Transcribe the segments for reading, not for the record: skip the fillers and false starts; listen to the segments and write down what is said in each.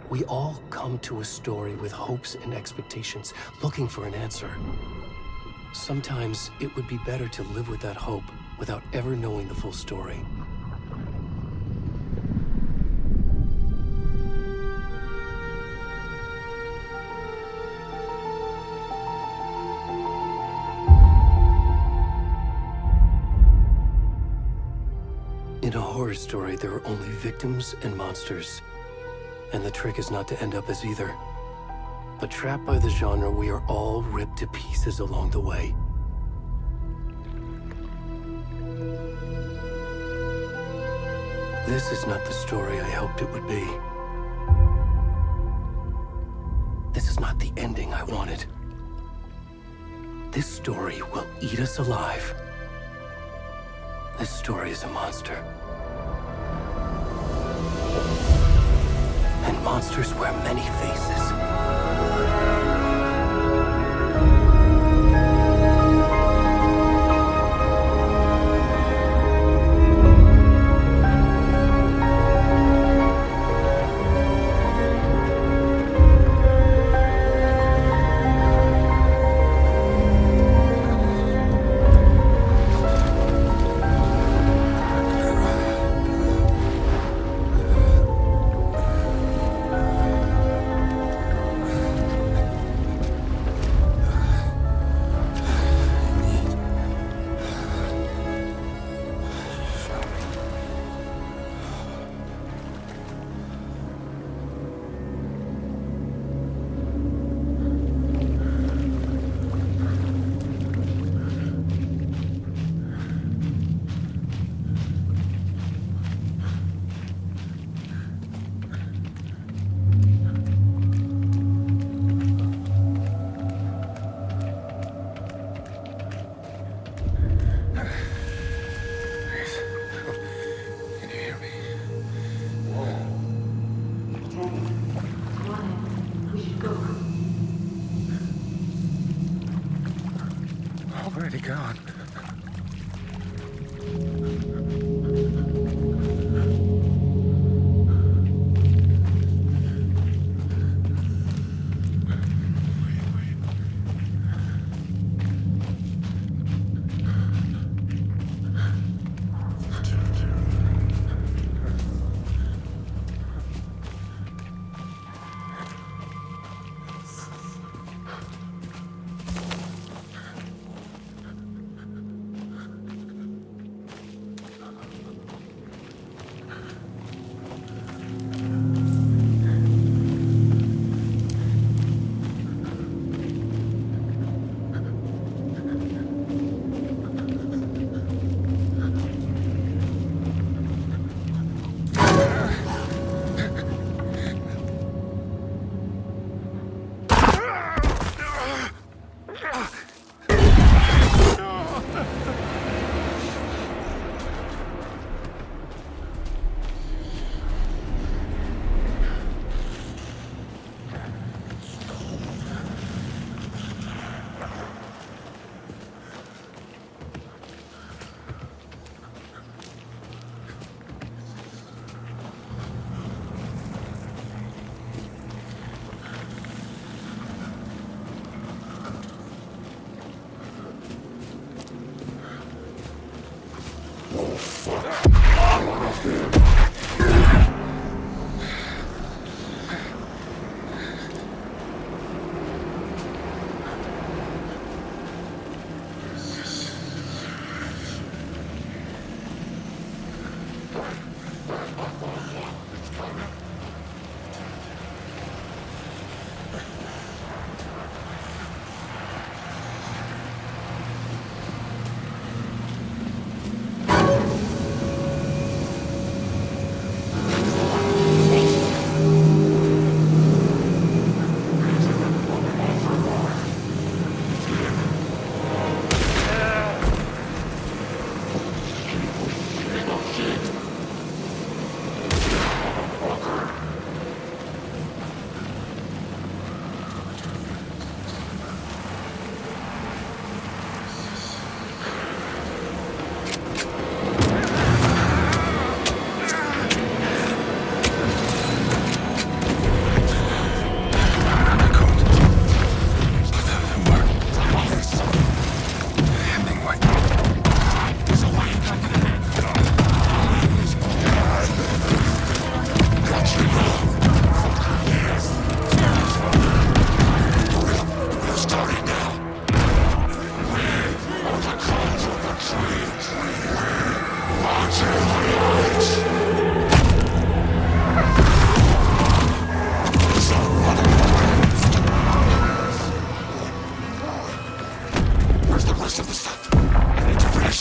We all come to a story with hopes and expectations, looking for an answer. Sometimes it would be better to live with that hope without ever knowing the full story. In a horror story, there are only victims and monsters. And the trick is not to end up as either. But trapped by the genre, we are all ripped to pieces along the way. This is not the story I hoped it would be. This is not the ending I wanted. This story will eat us alive. This story is a monster. And monsters wear many faces. Already gone.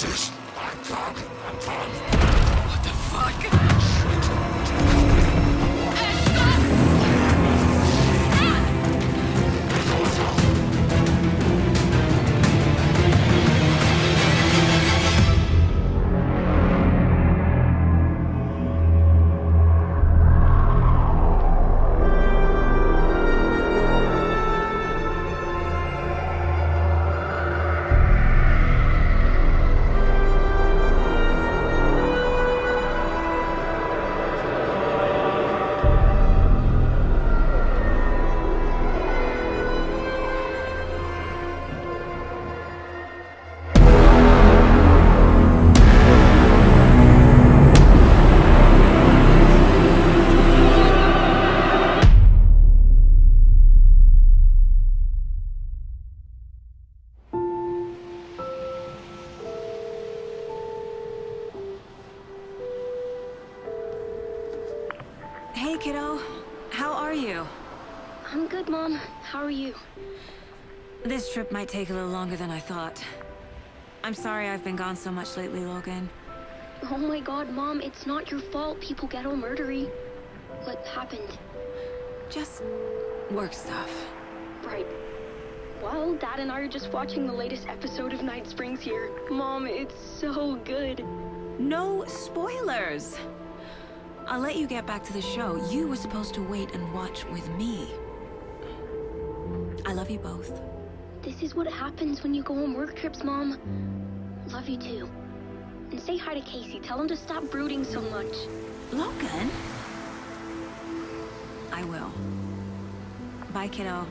Jesus! What the fuck? Hey, kiddo. How are you? I'm good, Mom. How are you? This trip might take a little longer than I thought. I'm sorry I've been gone so much lately, Logan. Oh my god, Mom, it's not your fault people get all murdery. What happened? Just work stuff. Right. Well, Dad and I are just watching the latest episode of Night Springs here. Mom, it's so good. No spoilers! I'll let you get back to the show. You were supposed to wait and watch with me. I love you both. This is what happens when you go on work trips, Mom. Love you too. And say hi to Casey. Tell him to stop brooding so much. Logan? I will. Bye, kiddo.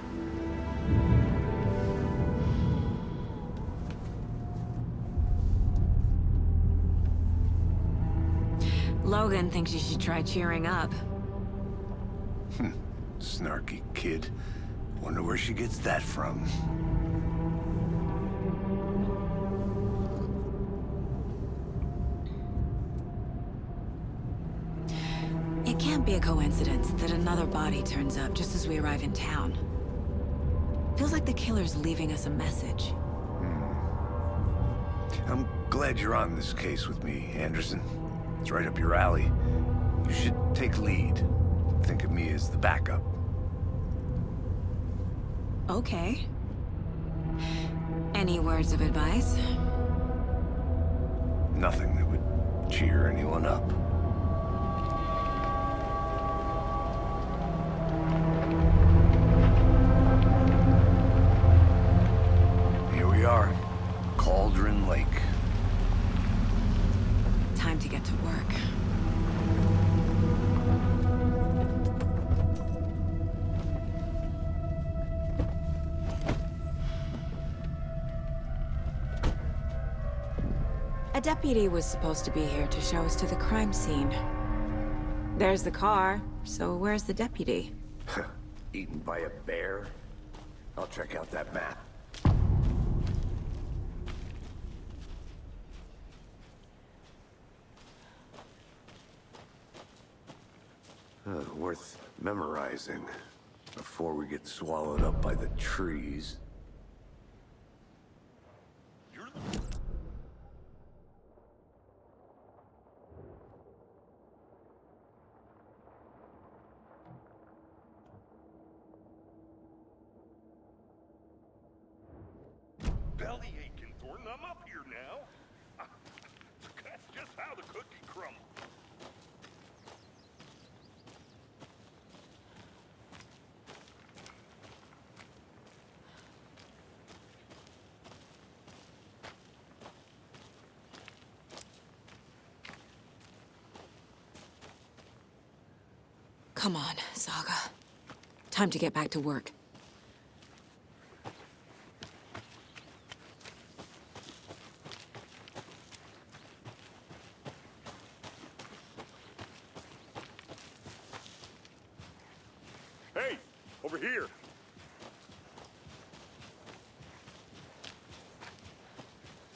Logan thinks you should try cheering up. Snarky kid. Wonder where she gets that from. It can't be a coincidence that another body turns up just as we arrive in town. Feels like the killer's leaving us a message. I'm glad you're on this case with me, Anderson. It's right up your alley. You should take lead. Think of me as the backup. Okay. Any words of advice? Nothing that would cheer anyone up. Here we are. Cauldron Lake. Time to get to work. A deputy was supposed to be here to show us to the crime scene. There's the car, so where's the deputy? Eaten by a bear? I'll check out that map. Worth memorizing before we get swallowed up by the trees. Belly aching, Thornton. I'm up here now. That's just how the cookie crumbles. Come on, Saga. Time to get back to work. Hey, over here.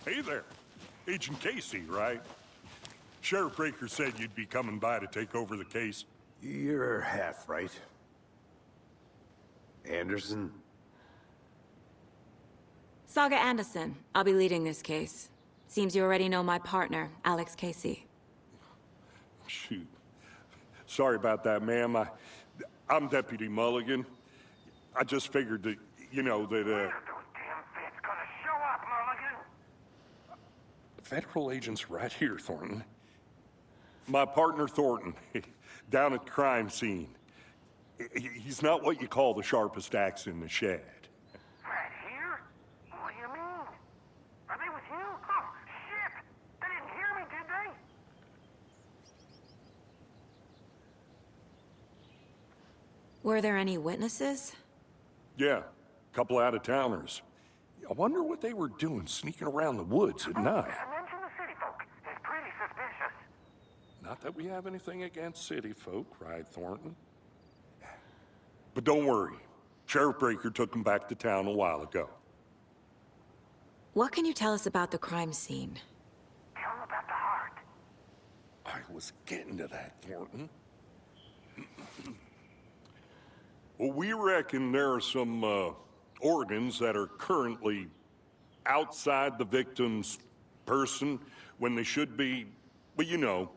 Hey there. Agent Casey, right? Sheriff Breaker said you'd be coming by to take over the case. You're half right. Anderson? Saga Anderson. I'll be leading this case. Seems you already know my partner, Alex Casey. Shoot. Sorry about that, ma'am. I'm Deputy Mulligan. I just figured that, you know, that, Those damn feds gonna show up, Mulligan? Federal agent's right here, Thornton. My partner, Thornton, down at the crime scene. He's not what you call the sharpest axe in the shed. Right here? What do you mean? Are they with you? Oh, shit! They didn't hear me, did they? Were there any witnesses? Yeah, a couple out-of-towners. I wonder what they were doing sneaking around the woods at night. Mention the city folk. It's pretty suspicious. Not that we have anything against city folk, right, Thornton? But don't worry. Sheriff Breaker took them back to town a while ago. What can you tell us about the crime scene? Tell them about the heart. I was getting to that, Thornton. Well, we reckon there are some organs that are currently outside the victim's person when they should be, well, you know,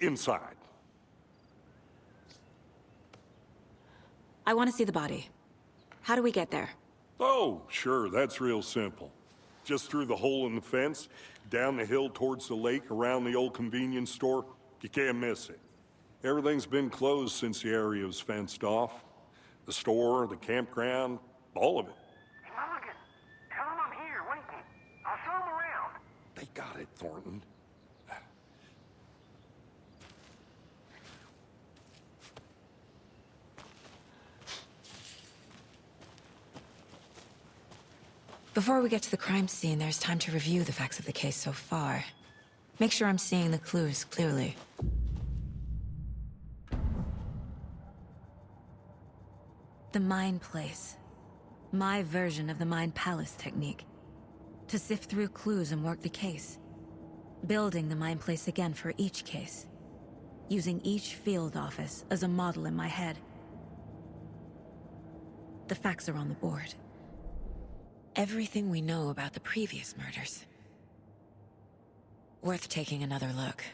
inside. I want to see the body. How do we get there? Oh, sure, that's real simple. Just through the hole in the fence, down the hill towards the lake, around the old convenience store. You can't miss it. Everything's been closed since the area was fenced off. The store, the campground, all of it. Hey, Mulligan, tell them I'm here, waiting. I'll show them around. They got it, Thornton. Before we get to the crime scene, there's time to review the facts of the case so far. Make sure I'm seeing the clues clearly. The Mind Place. My version of the Mind Palace technique. To sift through clues and work the case. Building the Mind Place again for each case. Using each field office as a model in my head. The facts are on the board. Everything we know about the previous murders. Worth taking another look.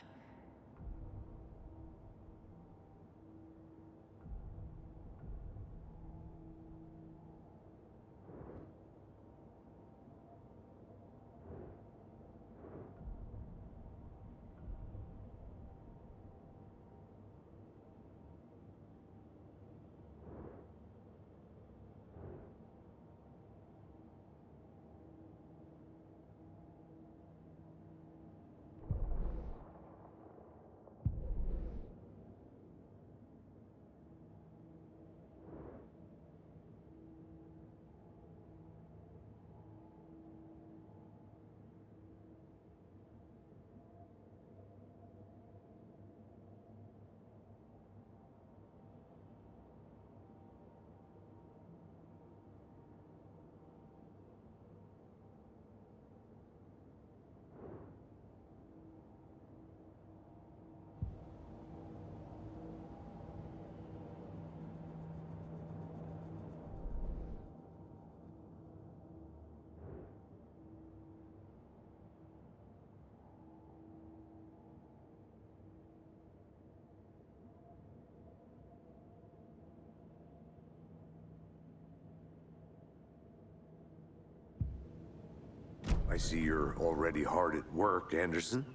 I see you're already hard at work, Anderson.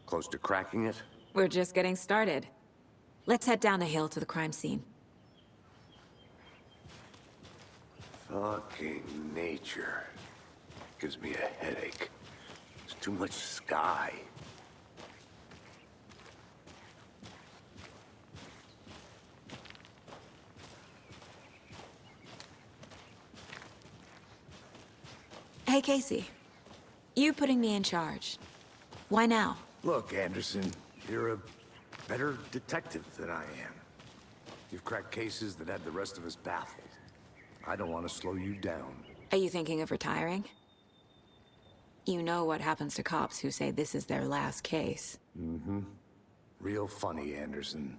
Close to cracking it? We're just getting started. Let's head down the hill to the crime scene. Fucking nature. Gives me a headache. There's too much sky. Hey, Casey. You putting me in charge. Why now? Look, Anderson, you're a better detective than I am. You've cracked cases that had the rest of us baffled. I don't want to slow you down. Are you thinking of retiring? You know what happens to cops who say this is their last case. Mm-hmm. Real funny, Anderson.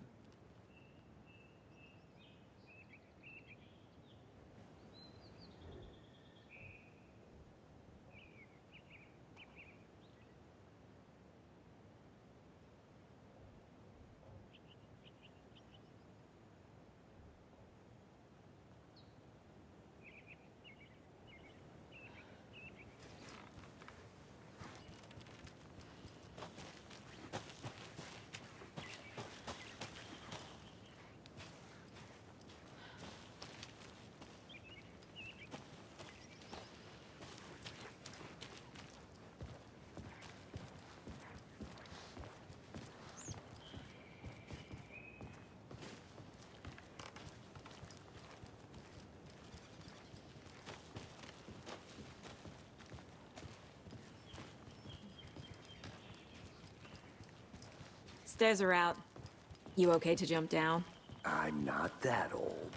Stairs are out. You okay to jump down? I'm not that old.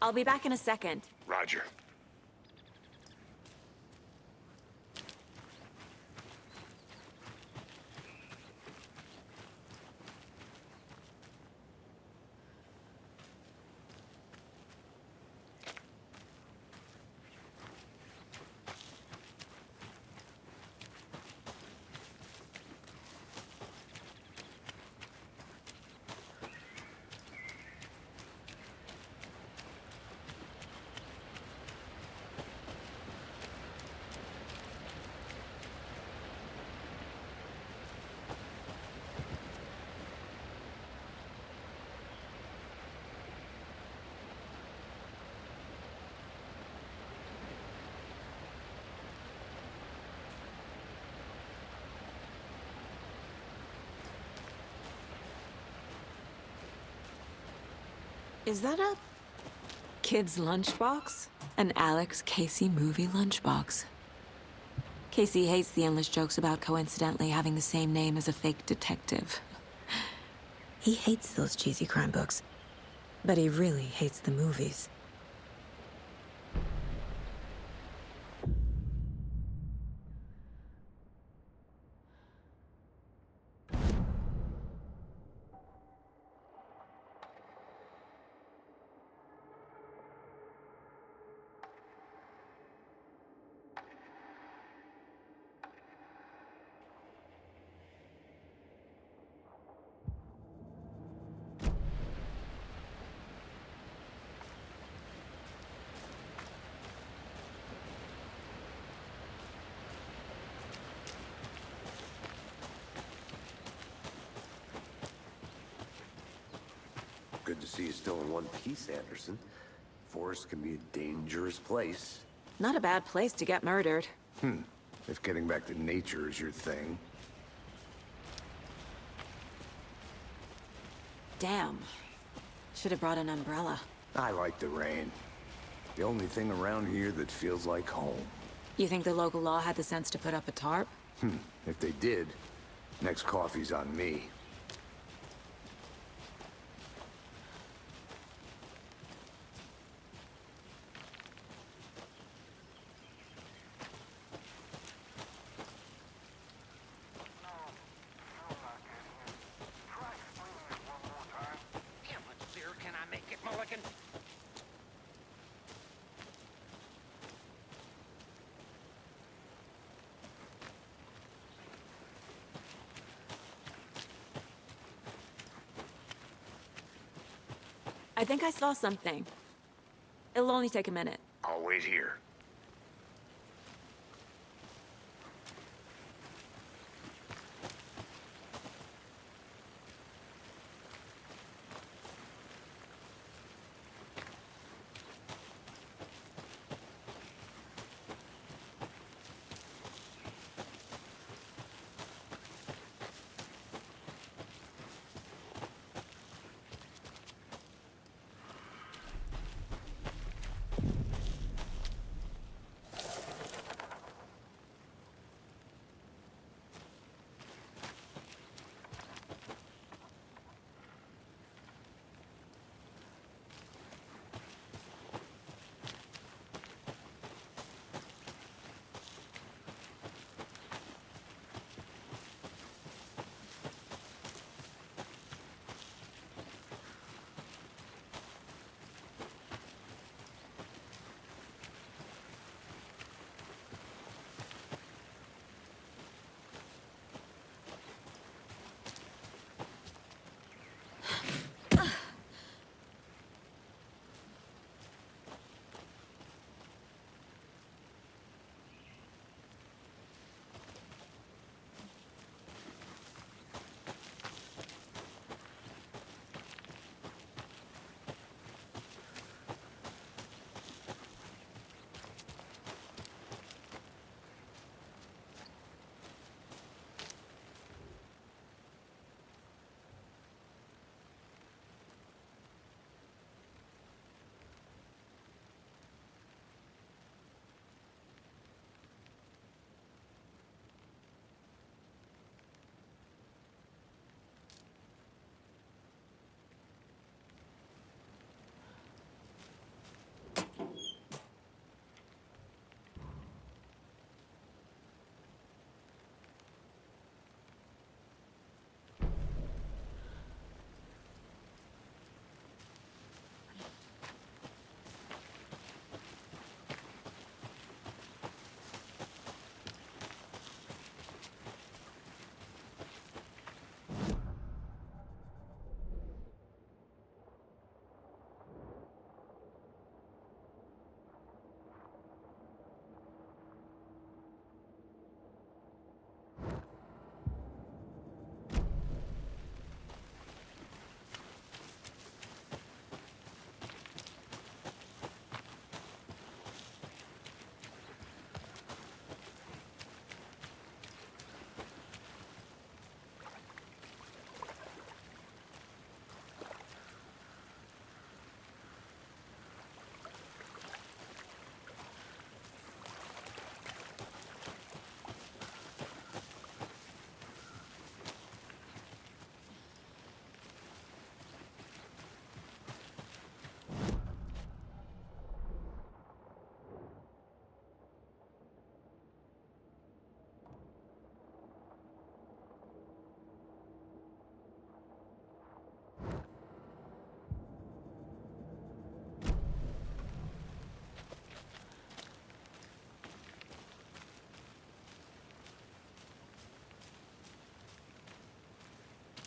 I'll be back in a second. Roger. Is that a kid's lunchbox? An Alex Casey movie lunchbox. Casey hates the endless jokes about coincidentally having the same name as a fake detective. He hates those cheesy crime books, but he really hates the movies. Good to see you still in one piece, Anderson. Forest can be a dangerous place. Not a bad place to get murdered. If getting back to nature is your thing. Damn. Should have brought an umbrella. I like the rain. The only thing around here that feels like home. You think the local law had the sense to put up a tarp? If they did, next coffee's on me. I think I saw something. It'll only take a minute. I'll wait here.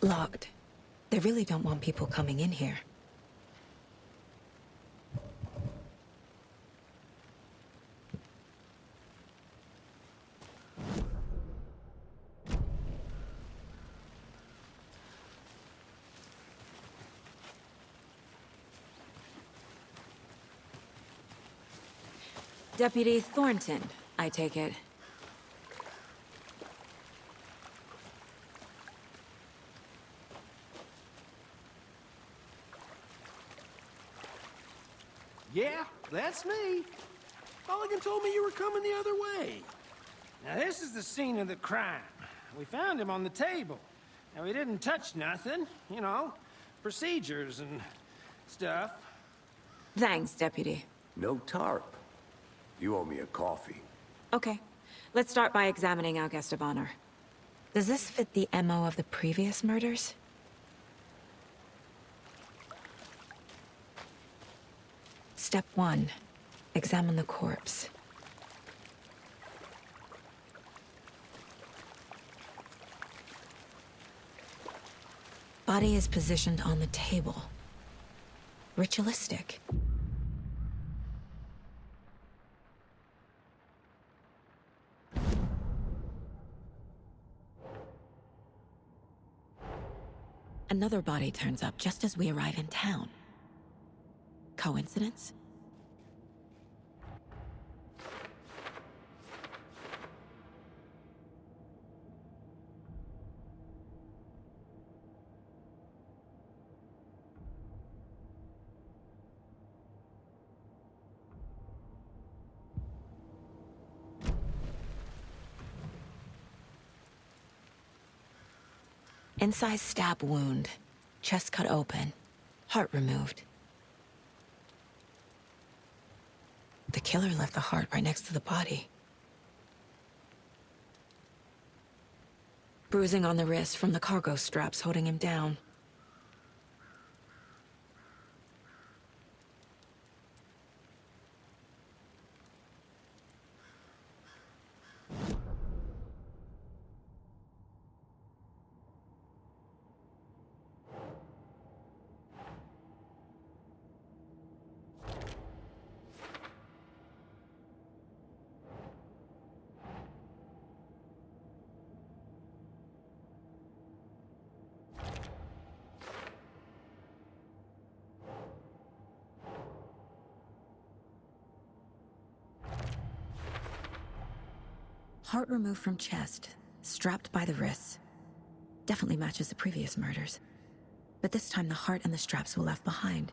Locked. They really don't want people coming in here. Deputy Thornton, I take it. Yeah, that's me. Mulligan told me you were coming the other way. Now, this is the scene of the crime. We found him on the table. Now, we didn't touch nothing, you know, procedures and stuff. Thanks, Deputy. No tarp. You owe me a coffee. Okay. Let's start by examining our guest of honor. Does this fit the MO of the previous murders? Step 1. Examine the corpse. Body is positioned on the table. Ritualistic. Another body turns up just as we arrive in town. Coincidence? Incised stab wound. Chest cut open. Heart removed. The killer left the heart right next to the body. Bruising on the wrist from the cargo straps holding him down. Heart removed from chest, strapped by the wrists. Definitely matches the previous murders. But this time the heart and the straps were left behind.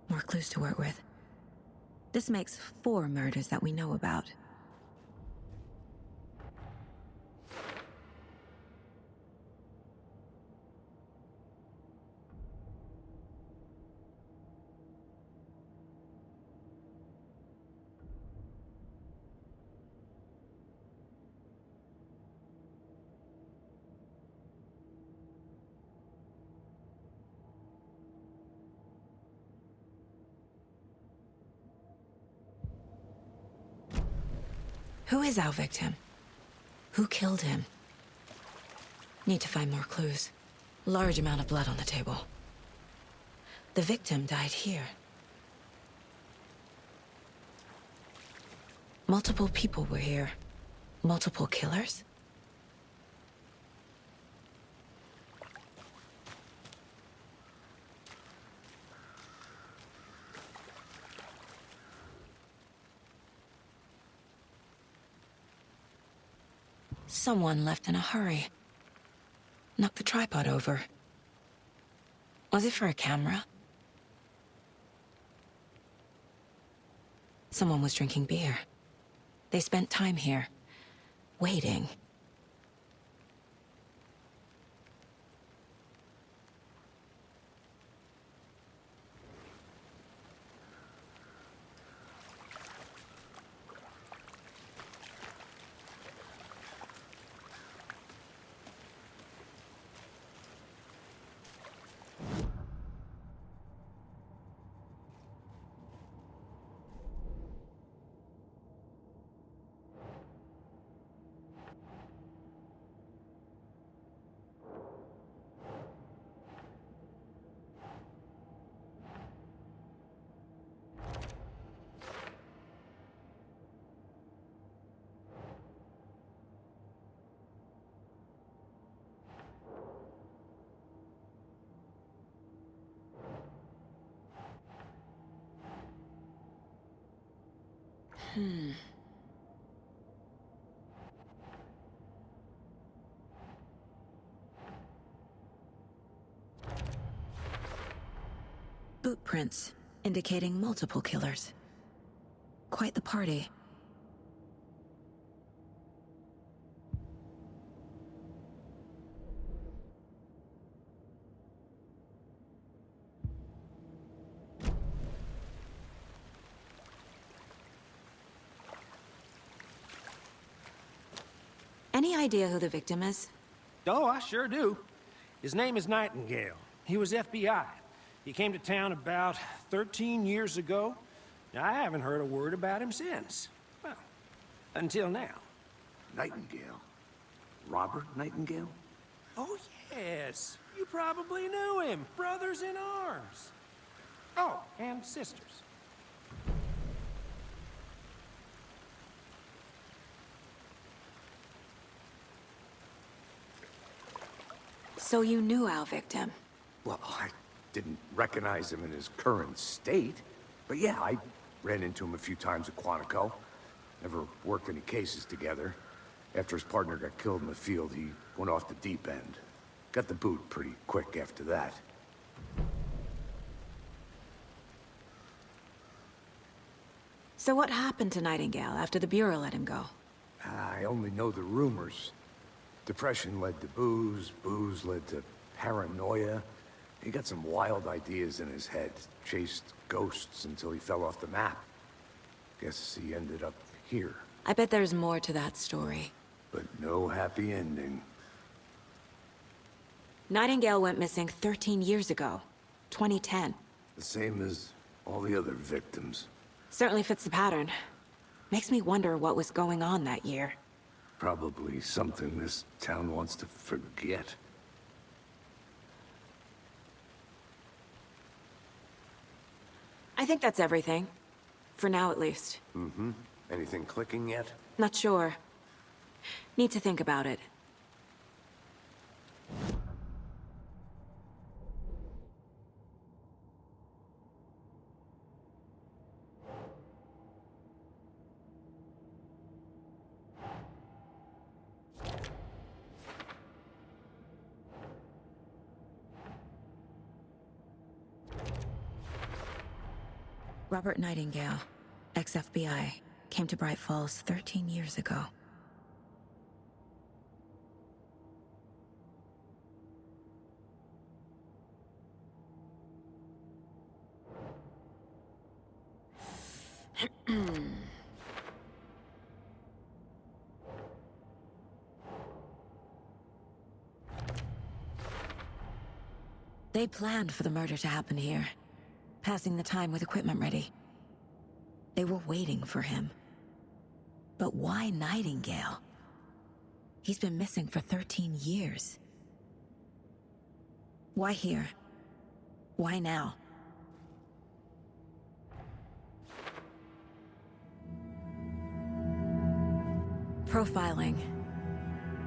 More clues to work with. This makes 4 murders that we know about. Who is our victim? Who killed him? Need to find more clues. Large amount of blood on the table. The victim died here. Multiple people were here. Multiple killers? Someone left in a hurry. Knocked the tripod over. Was it for a camera? Someone was drinking beer. They spent time here, waiting. Boot prints, indicating multiple killers. Quite the party. Any idea who the victim is? Oh, I sure do. His name is Nightingale. He was FBI. He came to town about 13 years ago. I haven't heard a word about him since. Well, until now. Nightingale? Robert Nightingale? Oh, yes. You probably knew him. Brothers in arms. Oh, and sisters. So you knew our victim? Well, I didn't recognize him in his current state. But yeah, I ran into him a few times at Quantico. Never worked any cases together. After his partner got killed in the field, he went off the deep end. Got the boot pretty quick after that. So what happened to Nightingale after the Bureau let him go? I only know the rumors. Depression led to booze, booze led to paranoia. He got some wild ideas in his head, chased ghosts until he fell off the map. Guess he ended up here, I bet there's more to that story. but no happy ending. Nightingale went missing 13 years ago. 2010. The same as all the other victims. Certainly fits the pattern. Makes me wonder what was going on that year. Probably something this town wants to forget. I think that's everything. For now, at least. Mm-hmm. Anything clicking yet? Not sure. Need to think about it. Robert Nightingale, ex-FBI, came to Bright Falls 13 years ago. They planned for the murder to happen here, passing the time with equipment ready. They were waiting for him. But why Nightingale? He's been missing for 13 years. Why here? Why now? Profiling.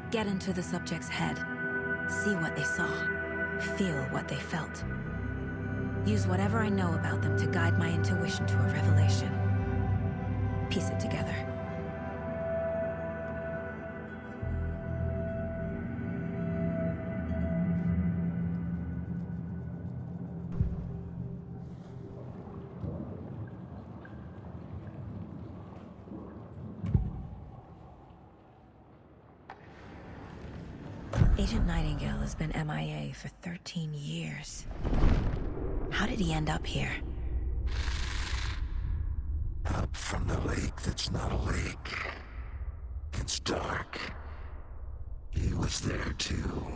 Get into the subject's head. See what they saw. Feel what they felt. Use whatever I know about them to guide my intuition to a revelation. Piece it together. Agent Nightingale has been MIA for 13 years. How did he end up here? Up from the lake that's not a lake. It's dark. He was there too.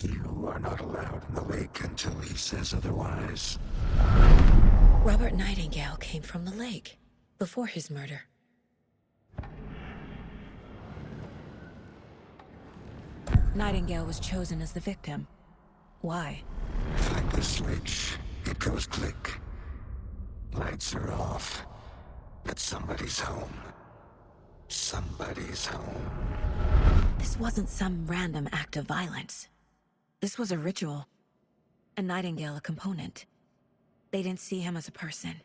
You are not allowed in the lake until he says otherwise. Robert Nightingale came from the lake, before his murder. Nightingale was chosen as the victim. Why? Flick the switch, it goes click. Lights are off. But somebody's home. Somebody's home. This wasn't some random act of violence. This was a ritual. And Nightingale a component. They didn't see him as a person.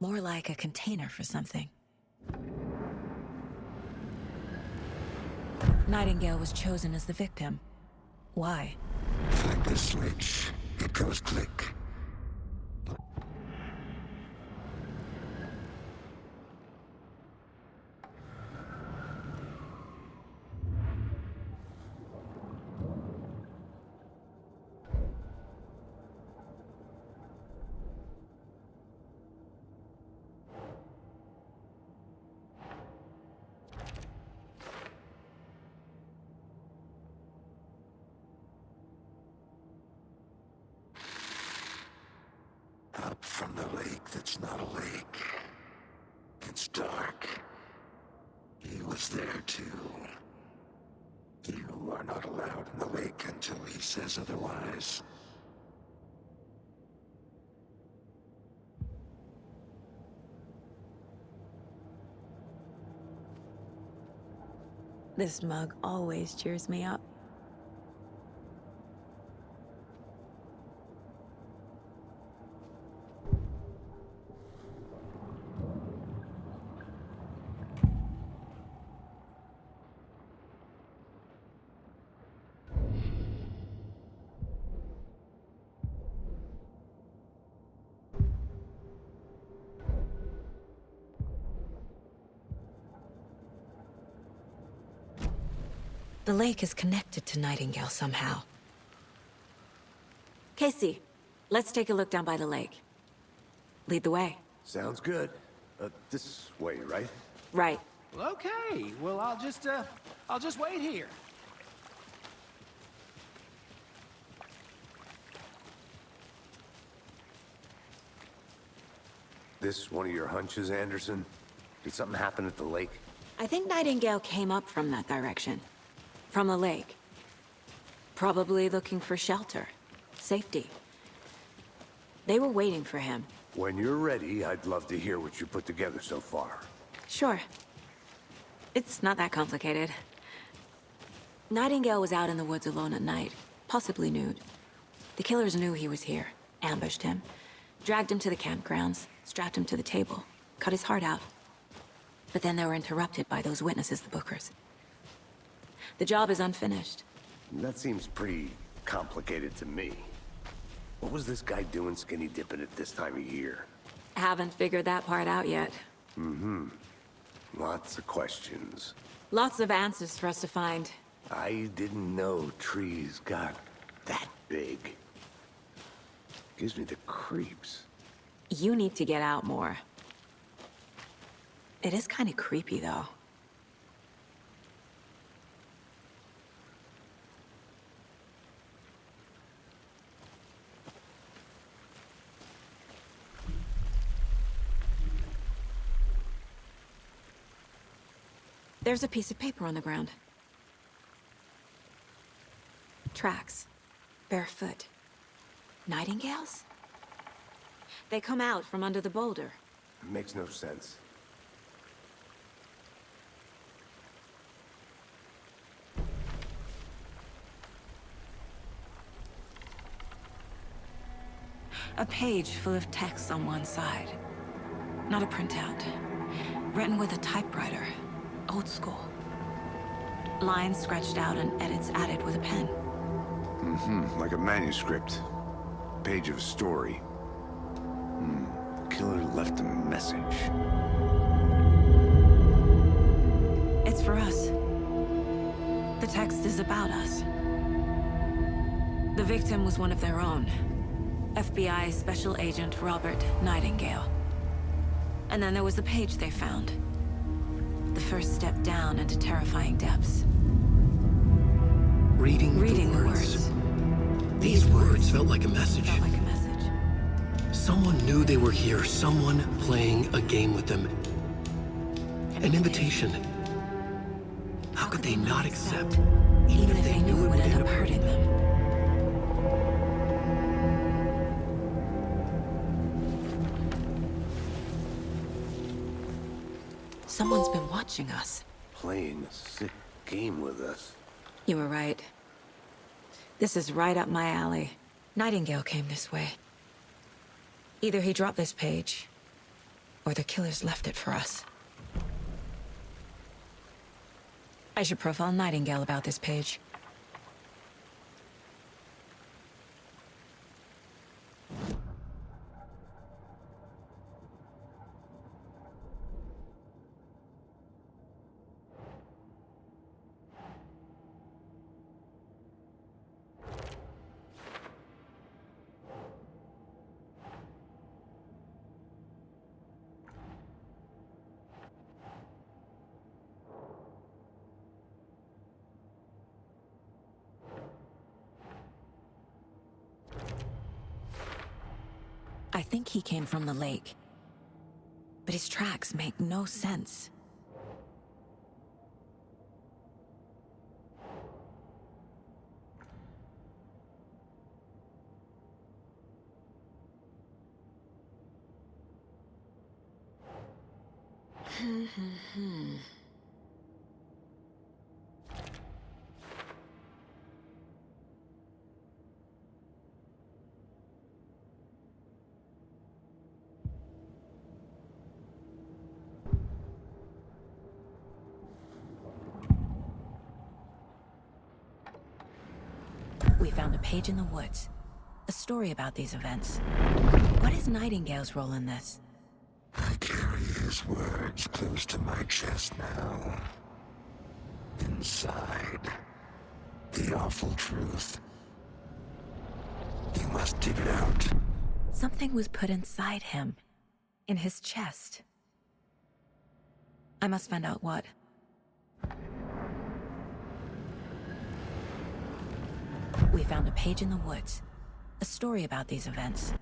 More like a container for something. Nightingale was chosen as the victim. Why? Flick the switch. It goes click. Up from the lake that's not a lake. It's dark. He was there too. You are not allowed in the lake until he says otherwise. This mug always cheers me up. The lake is connected to Nightingale somehow. Casey, let's take a look down by the lake. Lead the way. Sounds good. This way, right? Right. Well, okay. Well, I'll just wait here. This one of your hunches, Anderson? Did something happen at the lake? I think Nightingale came up from that direction. From the lake. Probably looking for shelter. Safety. They were waiting for him. When you're ready, I'd love to hear what you put together so far. Sure. It's not that complicated. Nightingale was out in the woods alone at night, possibly nude. The killers knew he was here, ambushed him, dragged him to the campgrounds, strapped him to the table, cut his heart out. But then they were interrupted by those witnesses, the Bookers. The job is unfinished. That seems pretty complicated to me. What was this guy doing skinny dipping at this time of year? Haven't figured that part out yet. Lots of questions. Lots of answers for us to find. I didn't know trees got that big. Gives me the creeps. You need to get out more. It is kind of creepy, though. There's a piece of paper on the ground. Tracks. Barefoot. Nightingales? They come out from under the boulder. Makes no sense. A page full of text on one side. Not a printout. Written with a typewriter. Old school. Lines scratched out and edits added with a pen. Like a manuscript. Page of a story. The killer left a message. It's for us. The text is about us. The victim was one of their own. FBI Special Agent Robert Nightingale. And then there was the page they found. The first step down into terrifying depths. Reading the words. These words felt like a message. Felt like a message. Someone knew they were here, someone playing a game with them. An invitation. How could they not accept, even if they knew it would end up hurting them? Someone's been watching us. Playing a sick game with us. You were right. This is right up my alley. Nightingale came this way. Either he dropped this page, or the killers left it for us. I should profile Nightingale about this page. I think he came from the lake. But his tracks make no sense. We found a page in the woods. A story about these events. What is Nightingale's role in this? I carry his words close to my chest now. Inside, the awful truth. You must dig it out. Something was put inside him. In his chest. I must find out what. We found a page in the woods. A story about these events.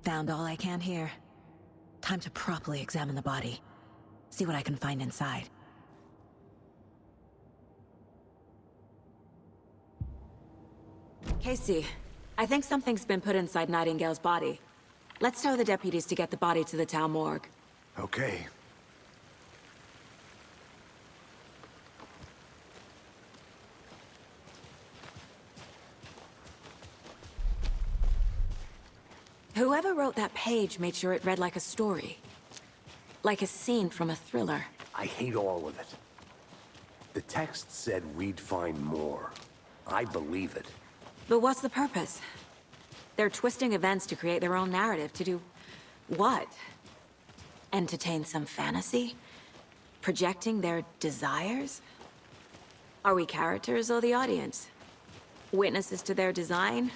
Found all I can here. Time to properly examine the body. See what I can find inside. Casey, I think something's been put inside Nightingale's body. Let's tell the deputies to get the body to the town morgue. Okay. Whoever wrote that page made sure it read like a story. Like a scene from a thriller. I hate all of it. The text said we'd find more. I believe it. But what's the purpose? They're twisting events to create their own narrative. To do what? Entertain some fantasy? Projecting their desires? Are we characters or the audience? Witnesses to their design?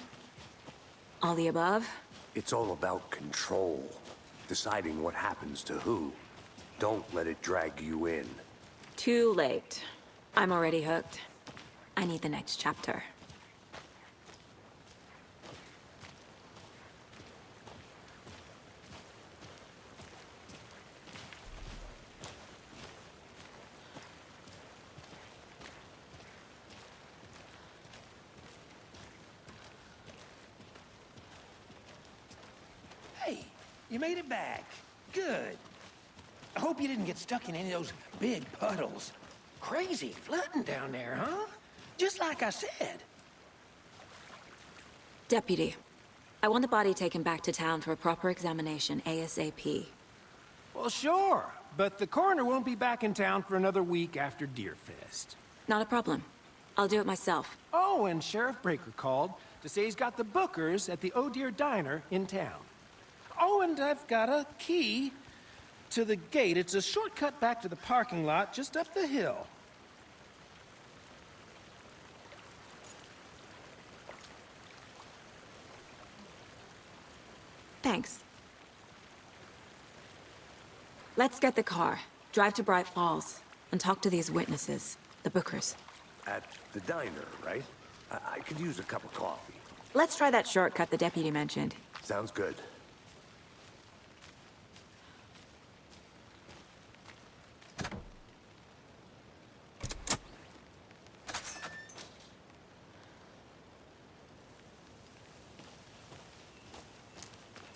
All the above? It's all about control. Deciding what happens to who. Don't let it drag you in. Too late. I'm already hooked. I need the next chapter. Hey, you made it back. Good. I hope you didn't get stuck in any of those big puddles. Crazy flooding down there, huh? Just like I said. Deputy, I want the body taken back to town for a proper examination ASAP. Well, sure. But the coroner won't be back in town for another week after Deerfest. Not a problem. I'll do it myself. Oh, and Sheriff Breaker called to say he's got the Bookers at the Oh Dear Diner in town. Oh, and I've got a key to the gate. It's a shortcut back to the parking lot just up the hill. Thanks. Let's get the car, drive to Bright Falls, and talk to these witnesses, the Bookers. At the diner, right? I could use a cup of coffee. Let's try that shortcut the deputy mentioned. Sounds good.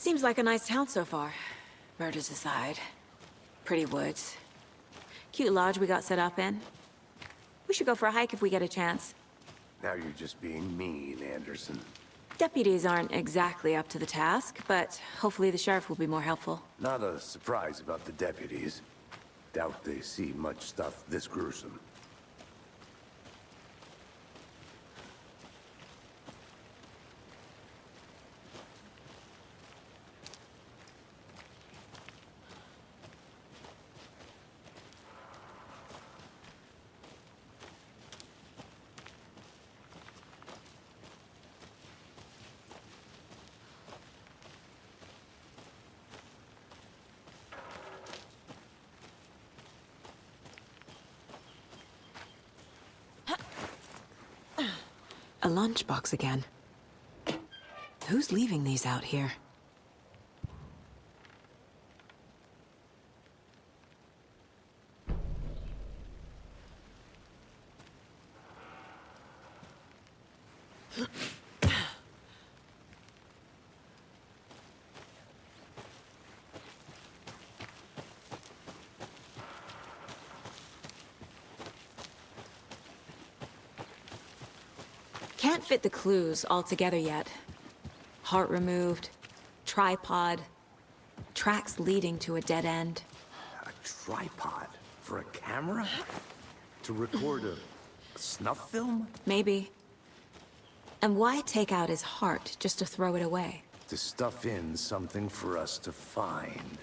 Seems like a nice town so far. Murders aside. Pretty woods. Cute lodge we got set up in. We should go for a hike if we get a chance. Now you're just being mean, Anderson. Deputies aren't exactly up to the task, but hopefully the sheriff will be more helpful. Not a surprise about the deputies. Doubt they see much stuff this gruesome. A lunchbox again. Who's leaving these out here? Can't fit the clues all together yet. Heart removed, tripod, tracks leading to a dead end. A tripod? For a camera? To record a snuff film? Maybe. And why take out his heart just to throw it away? To stuff in something for us to find.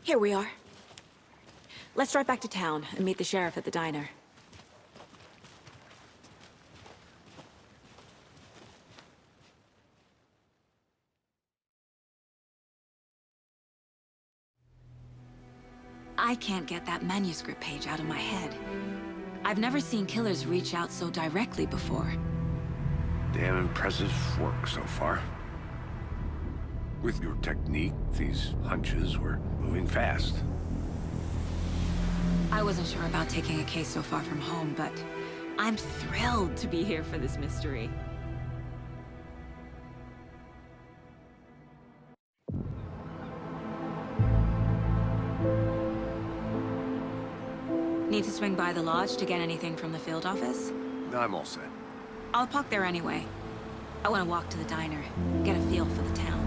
Here we are. Let's drive back to town and meet the sheriff at the diner. I can't get that manuscript page out of my head. I've never seen killers reach out so directly before. Damn impressive work so far. With your technique, these hunches were moving fast. I wasn't sure about taking a case so far from home, but I'm thrilled to be here for this mystery. Need to swing by the lodge to get anything from the field office? I'm all set. I'll park there anyway. I want to walk to the diner, get a feel for the town.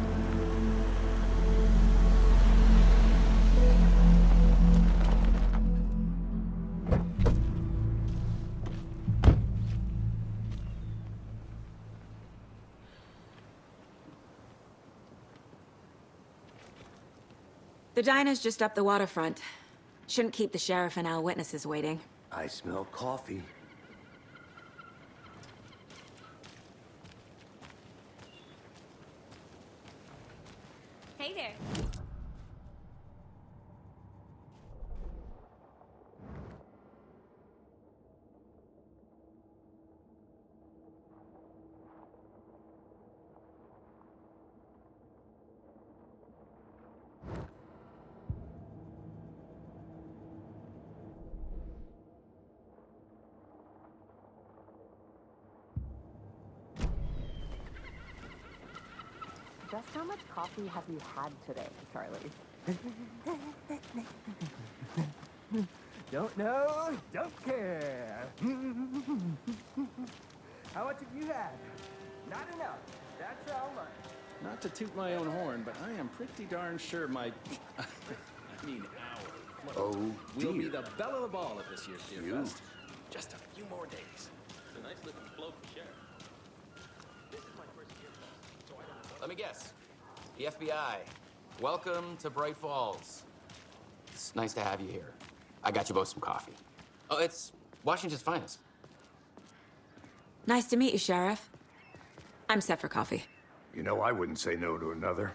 The diner's just up the waterfront. Shouldn't keep the sheriff and our witnesses waiting. I smell coffee. Hey there. Just how much coffee have you had today, Charlie? Don't know, don't care. How much have you had? Not enough. That's how much. Not to toot my own horn, but I am pretty darn sure my... I mean our... Oh, will be dear. the belle of the ball at this year's Deer You. Fest. Just a few more days. It's a nice looking bloke, Sheriff. This is my first Deer Fest, so I don't... Let me guess. The FBI. Welcome to Bright Falls. It's nice to have you here. I got you both some coffee. Oh, it's Washington's finest. Nice to meet you, Sheriff. I'm set for coffee. You know, I wouldn't say no to another.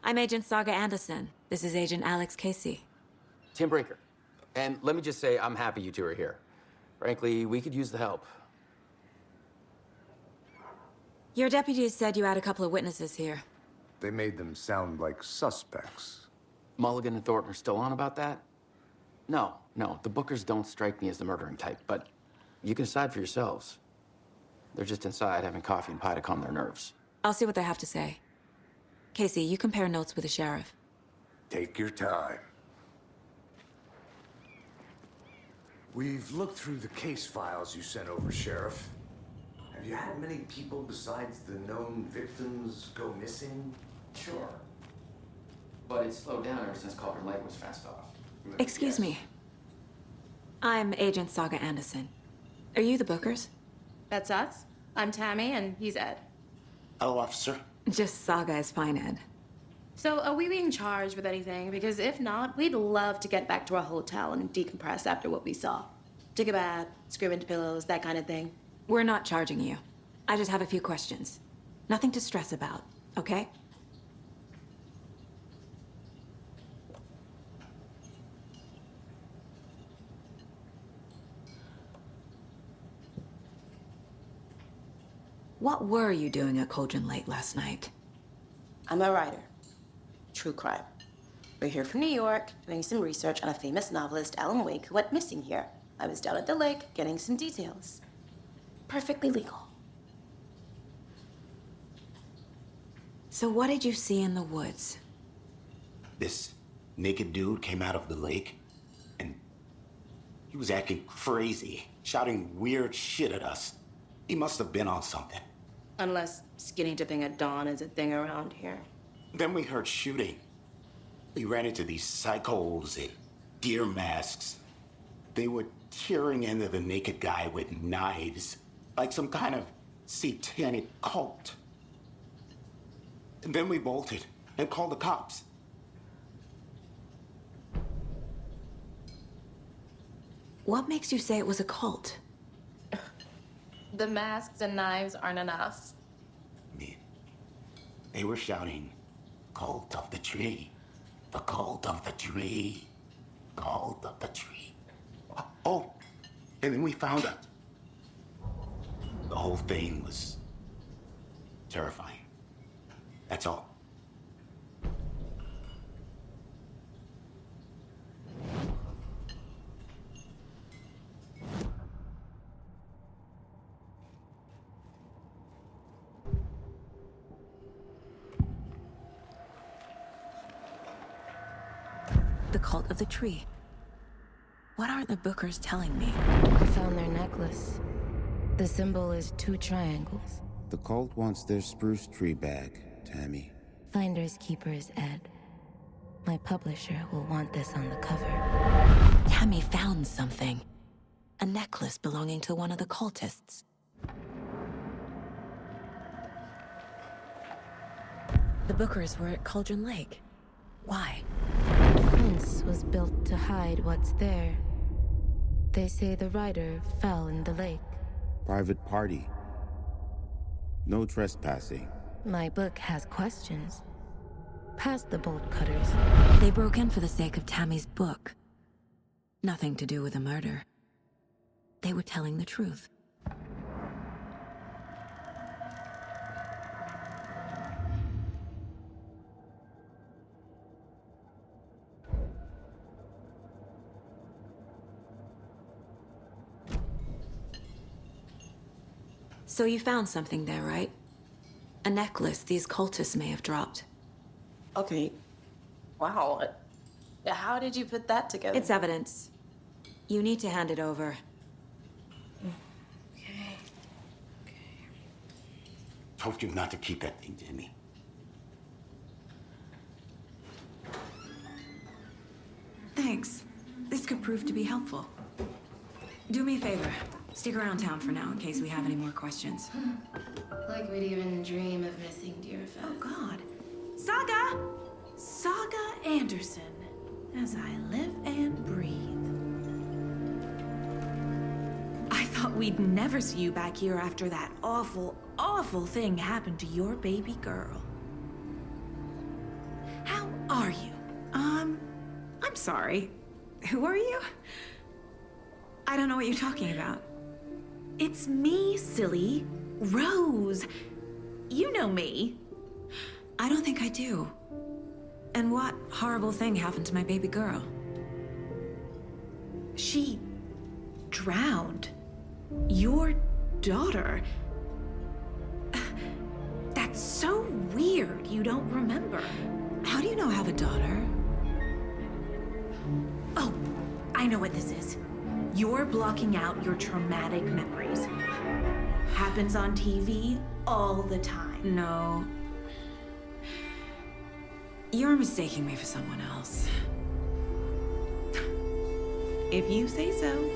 I'm Agent Saga Anderson. This is Agent Alex Casey. Tim Brinker. And let me just say, I'm happy you two are here. Frankly, we could use the help. Your deputies said you had a couple of witnesses here. They made them sound like suspects. Mulligan and Thornton are still on about that? No, the Bookers don't strike me as the murdering type, but you can decide for yourselves. They're just inside having coffee and pie to calm their nerves. I'll see what they have to say. Casey, you compare notes with the sheriff. Take your time. We've looked through the case files you sent over, Sheriff. Have you had many people besides the known victims go missing? Sure. But it's slowed down ever since Cauldron Lake was fenced off. Excuse me. I'm Agent Saga Anderson. Are you the Bookers? That's us. I'm Tammy, and he's Ed. Hello, officer. Just Saga is fine, Ed. So, are we being charged with anything? Because if not, we'd love to get back to our hotel and decompress after what we saw. Take a bath, scream into pillows, that kind of thing. We're not charging you. I just have a few questions. Nothing to stress about, okay? What were you doing at Cauldron Lake last night? I'm a writer. True crime. We're here from New York, doing some research on a famous novelist, Alan Wake, who went missing here. I was down at the lake, getting some details. Perfectly legal. So what did you see in the woods? This naked dude came out of the lake, and he was acting crazy, shouting weird shit at us. He must have been on something. Unless skinny dipping at dawn is a thing around here. Then we heard shooting. We ran into these psychos in deer masks. They were tearing into the naked guy with knives, like some kind of satanic cult. And then we bolted and called the cops. What makes you say it was a cult? The masks and knives aren't enough. They were shouting, "Cult of the tree, the cult of the tree, cult of the tree." Oh, and then we found it. The whole thing was terrifying. That's all. The cult of the tree. What are the Bookers telling me? I found their necklace. The symbol is 2 triangles. The cult wants their spruce tree back, Tammy. Finders keepers, Ed. My publisher will want this on the cover. Tammy found something. A necklace belonging to one of the cultists. The Bookers were at Cauldron Lake. Why? The fence was built to hide what's there. They say the writer fell in the lake. Private party. No trespassing. My book has questions. Past the bolt cutters. They broke in for the sake of Tammy's book. Nothing to do with a murder. They were telling the truth. So you found something there, right? A necklace these cultists may have dropped. Okay. Wow. How did you put that together? It's evidence. You need to hand it over. Okay. Told you not to keep that thing, Jimmy. Thanks. This could prove to be helpful. Do me a favor. Stick around town for now in case we have any more questions. Like we'd even dream of missing dear friends. Oh, God. Saga! Saga Anderson. As I live and breathe. I thought thought we'd never see you back here after that awful, awful thing happened to your baby girl. How are you? I'm sorry. Who are you? I don't know what you're talking about. It's me, silly. Rose. You know me. I don't think I do. And what horrible thing happened to my baby girl? She drowned. Your daughter. That's so weird you don't remember. How do you know I have a daughter? Oh, I know what this is. You're blocking out your traumatic memories. Happens on TV all the time. No. You're mistaking me for someone else. If you say so.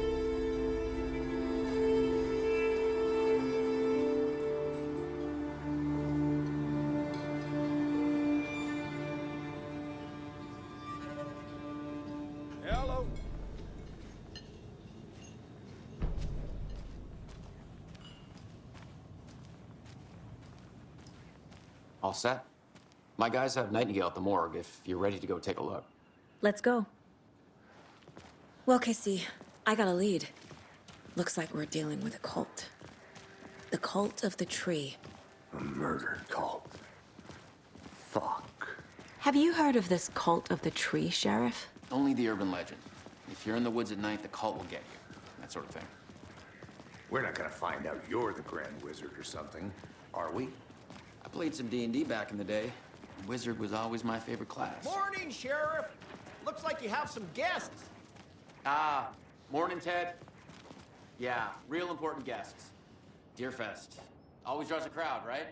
Hello. All set? My guys have Nightingale at the morgue if you're ready to go take a look. Let's go. Well, Casey, I got a lead. Looks like we're dealing with a cult. The cult of the tree. A murder cult. Fuck. Have you heard of this cult of the tree, Sheriff? Only the urban legend. If you're in the woods at night, the cult will get you. That sort of thing. We're not gonna find out you're the Grand Wizard or something, are we? I played some D&D back in the day. Wizard was always my favorite class. Morning, Sheriff. Looks like you have some guests. Ah, morning, Ted. Yeah, real important guests. Deerfest. Always draws a crowd, right?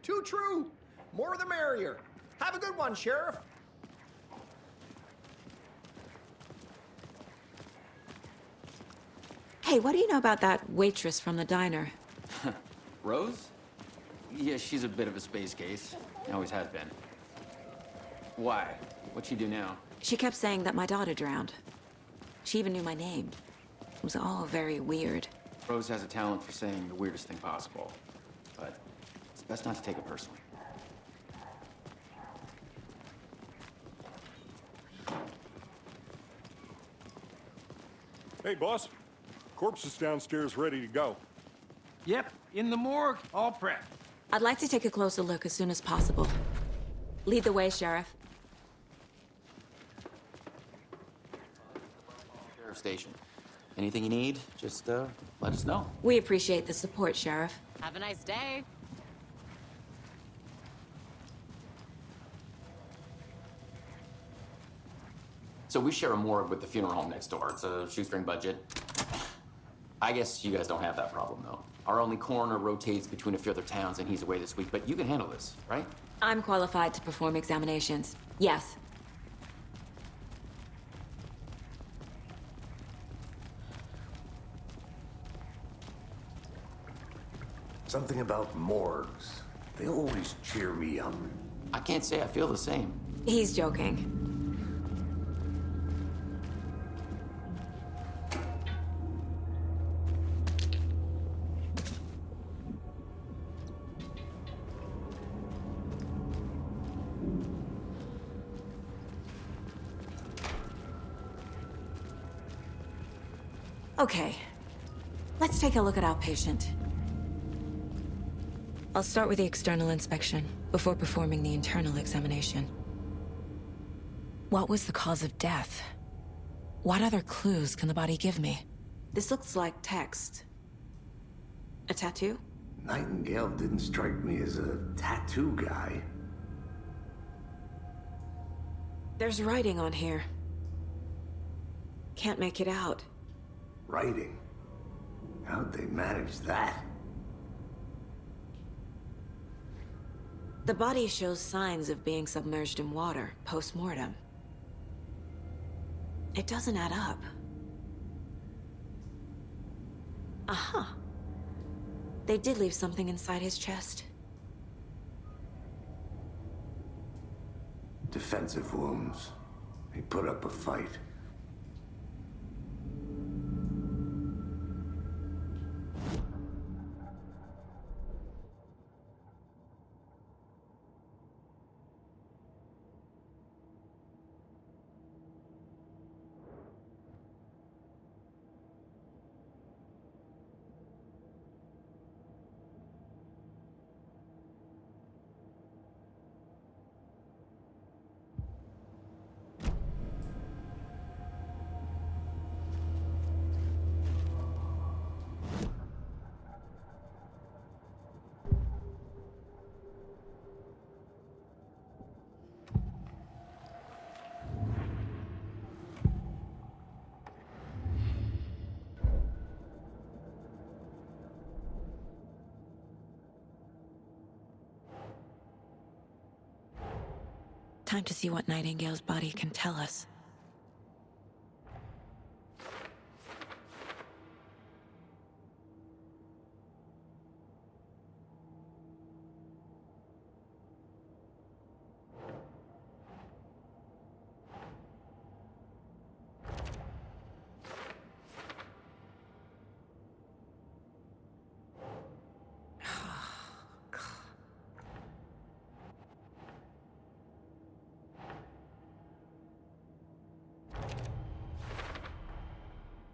Too true. More the merrier. Have a good one, Sheriff. Hey, what do you know about that waitress from the diner? Rose? Yeah, she's a bit of a space case. Always has been. Why? What'd she do now? She kept saying that my daughter drowned. She even knew my name. It was all very weird. Rose has a talent for saying the weirdest thing possible. But it's best not to take it personally. Hey, boss. Corpse is downstairs ready to go. Yep, in the morgue, all prepped. I'd like to take a closer look as soon as possible. Lead the way, Sheriff. Sheriff Station. Anything you need, just let us know. We appreciate the support, Sheriff. Have a nice day. So we share a morgue with the funeral home next door. It's a shoestring budget. I guess you guys don't have that problem, though. Our only coroner rotates between a few other towns, and he's away this week, but you can handle this, right? I'm qualified to perform examinations. Yes. Something about morgues. They always cheer me up. I can't say I feel the same. He's joking. Okay, let's take a look at our patient. I'll start with the external inspection before performing the internal examination. What was the cause of death? What other clues can the body give me? This looks like text. A tattoo? Nightingale didn't strike me as a tattoo guy. There's writing on here. Can't make it out. Writing? How'd they manage that? The body shows signs of being submerged in water post-mortem. It doesn't add up. Aha. They did leave something inside his chest. Defensive wounds. He put up a fight. Time to see what Nightingale's body can tell us.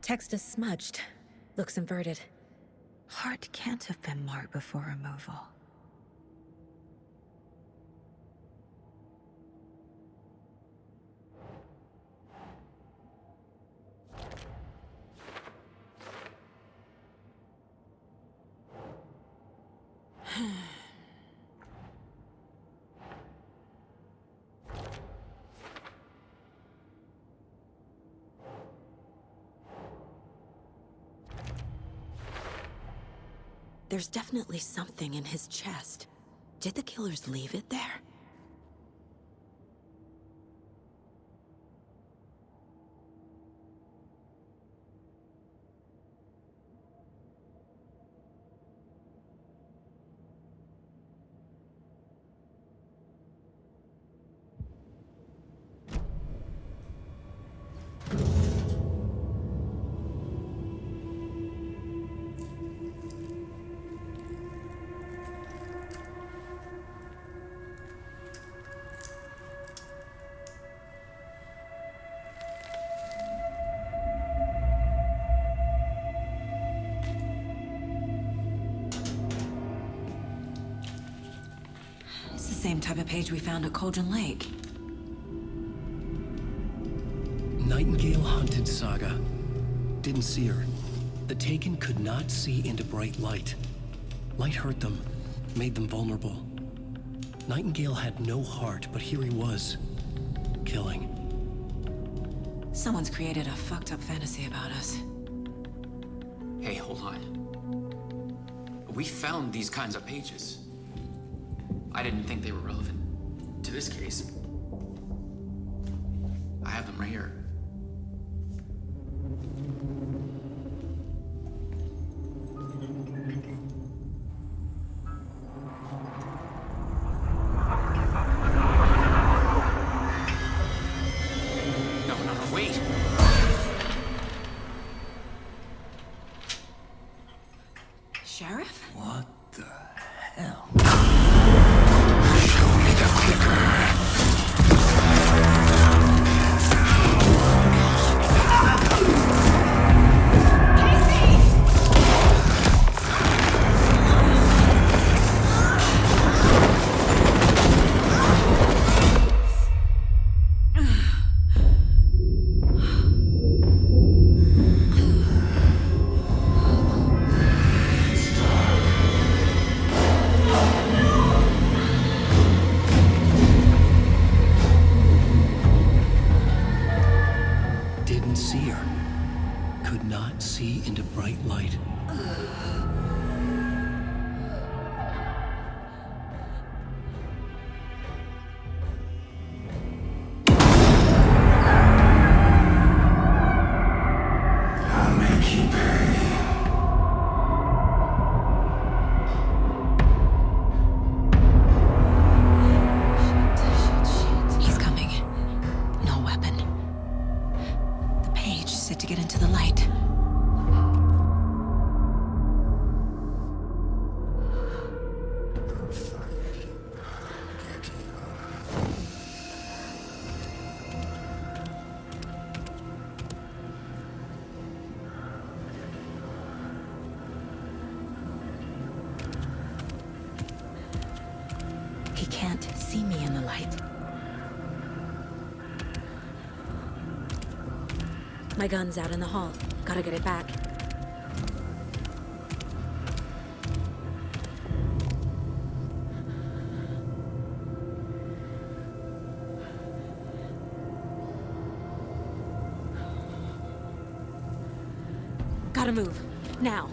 Text is smudged. Looks inverted. Heart can't have been marked before removal. There's definitely something in his chest. Did the killers leave it there? It's the same type of page we found at Cauldron Lake. Nightingale hunted Saga. Didn't see her. The Taken could not see into bright light. Light hurt them, made them vulnerable. Nightingale had no heart, but here he was, killing. Someone's created a fucked up fantasy about us. Hey, hold on. We found these kinds of pages. I didn't think they were relevant to this case. I have them right here. No, wait! Sheriff? What the hell? Show me the clicker. Didn't see her. Could not see into bright light. I'll make you pay. He's coming. No weapon. The page set to get into the light. He can't see me in the light. My gun's out in the hall. Gotta get it back. Gotta move. Now.